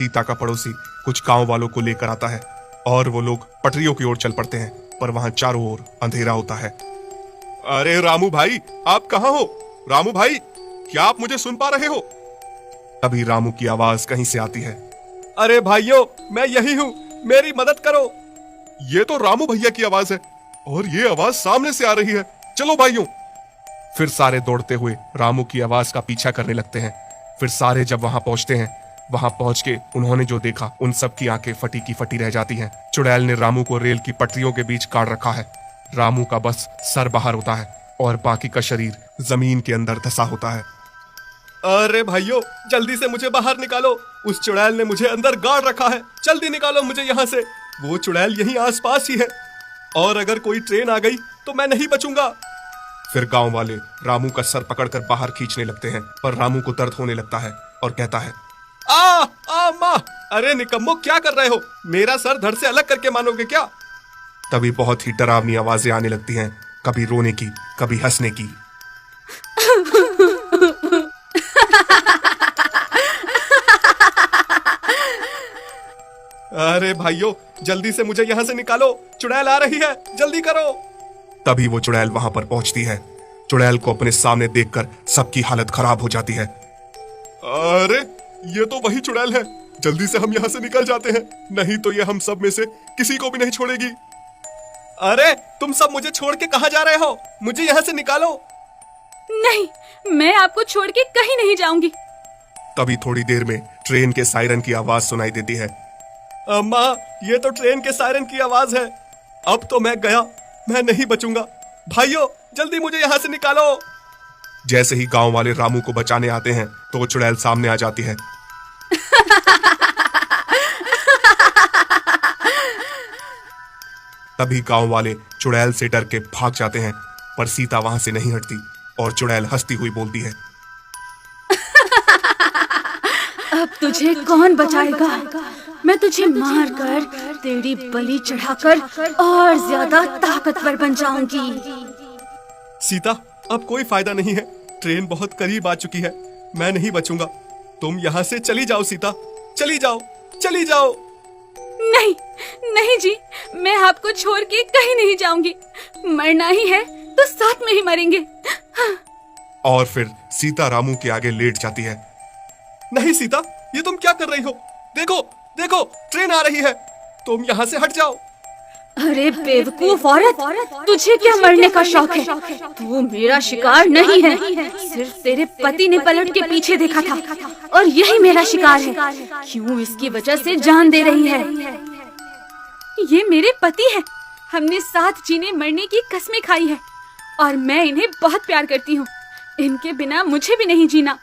सीता का पड़ोसी कुछ गांव वालों को लेकर आता है और वो लोग पटरियों की ओर चल पड़ते हैं, पर वहां चारों ओर अंधेरा होता है। अरे रामू भाई, आप कहाँ हो? रामू भाई, क्या आप मुझे सुन पा रहे हो? तभी रामू की आवाज कहीं से आती है। अरे भाइयों, मैं यही हूँ, मेरी मदद करो। ये तो रामू भैया की आवाज है और ये आवाज सामने से आ रही है। चलो भाइयों। फिर सारे दौड़ते हुए रामू की आवाज का पीछा करने लगते हैं। फिर सारे जब वहां पहुंचते हैं, वहां पहुंच के उन्होंने जो देखा उन सब की आंखें फटी की फटी रह जाती हैं। चुड़ैल ने रामू को रेल की पटरियों के बीच काट रखा है। रामू का बस सर बाहर होता है और बाकी का शरीर जमीन के अंदर धंसा होता है। अरे भाइयों, जल्दी से मुझे बाहर निकालो। उस चुड़ैल ने मुझे अंदर गाड़ रखा है। जल्दी निकालो मुझे यहाँ से। वो चुड़ैल यहीं आसपास ही है और अगर कोई ट्रेन आ गई तो मैं नहीं बचूंगा। फिर गांव वाले रामू का सर पकड़कर बाहर खींचने लगते हैं, पर रामू को दर्द होने लगता है और कहता है, आ माँ, अरे निकम्मो, क्या कर रहे हो? मेरा सर धड़ से अलग करके मानोगे क्या? तभी बहुत ही डरावनी आवाजें आने लगती हैं, कभी रोने की, कभी हंसने की। अरे भाइयों, जल्दी से मुझे यहाँ से निकालो, चुड़ैल आ रही है, जल्दी करो। तभी वो चुड़ैल वहां पर पहुंचती है। चुड़ैल को अपने सामने देखकर सबकी हालत खराब हो जाती है। अरे ये तो वही चुड़ैल है, जल्दी से हम यहाँ से निकल जाते हैं, नहीं तो ये हम सब में से किसी को भी नहीं छोड़ेगी। अरे तुम सब मुझे छोड़ के कहाँ जा रहे हो? मुझे यहाँ से निकालो। नहीं, मैं आपको छोड़ के कहीं नहीं जाऊंगी। तभी थोड़ी देर में ट्रेन के सायरन की आवाज सुनाई देती है। अम्मा, ये तो ट्रेन के सायरन की आवाज है। अब तो मैं गया, मैं नहीं बचूंगा। भाइयों, जल्दी मुझे यहाँ से निकालो। जैसे ही गांव वाले रामू को बचाने आते हैं तो चुड़ैल सामने आ जाती है। तभी गांव वाले चुड़ैल से डर के भाग जाते हैं, पर सीता वहां से नहीं हटती और चुड़ैल हंसती हुई बोलती है, अब तुझे कौन बचाएगा? मैं तुझे मारकर तेरी बलि चढ़ाकर और ज्यादा ताकतवर बन जाऊंगी। सीता, अब कोई फायदा नहीं है, ट्रेन बहुत करीब आ चुकी है, मैं नहीं बचूंगा। तुम यहाँ से चली जाओ सीता, चली जाओ, चली जाओ। नहीं, नहीं जी, मैं आपको छोड़ के कहीं नहीं जाऊंगी। मरना ही है तो साथ में ही मरेंगे। और फिर सीता रामू के आगे लेट जाती है। नहीं सीता, ये तुम क्या कर रही हो? देखो देखो, ट्रेन आ रही है, तुम यहाँ से हट जाओ। अरे बेवकूफ औरत, तुझे क्या मरने का शौक है? तू मेरा शिकार नहीं है, सिर्फ तेरे पति ने पलट के पीछे देखा था और यही मेरा शिकार है। क्यों इसकी वजह से जान दे रही है? ये मेरे पति है, हमने साथ जीने मरने की कस्में खाई है और मैं इन्हें बहुत प्यार करती हूँ। इनके बिना मुझे भी नहीं जीना।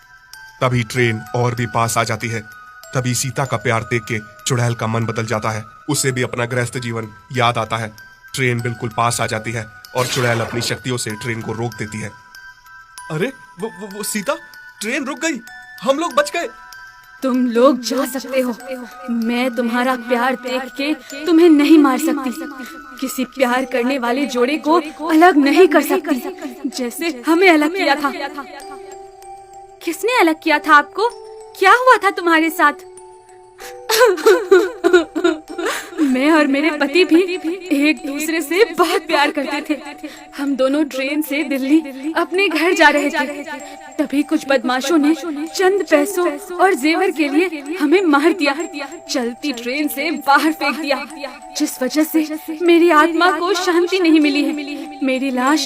तभी ट्रेन और भी पास आ जाती है। तभी सीता का प्यार देख के चुड़ैल का मन बदल जाता है, उसे भी अपना गृहस्थ जीवन याद आता है। ट्रेन बिल्कुल पास आ जाती है और चुड़ैल अपनी शक्तियों से ट्रेन को रोक देती है। अरे वो सीता, ट्रेन रुक गई, हम लोग बच गए। तुम लोग जा सकते हो, मैं तुम्हारा प्यार देख के तुम्हें नहीं मार सकती। किसी प्यार करने वाले जोड़े को अलग नहीं कर सकती, जैसे हमें अलग किया था। किसने अलग किया था आपको? क्या हुआ था तुम्हारे साथ? मैं और मेरे पति भी एक दूसरे से बहुत प्यार करते थे। हम दोनों ट्रेन से दिल्ली अपने घर जा रहे थे। तभी कुछ बदमाशों ने चंद पैसों और जेवर के लिए हमें मार दिया, चलती ट्रेन से बाहर फेंक दिया, जिस वजह से मेरी आत्मा को शांति नहीं मिली है। मेरी लाश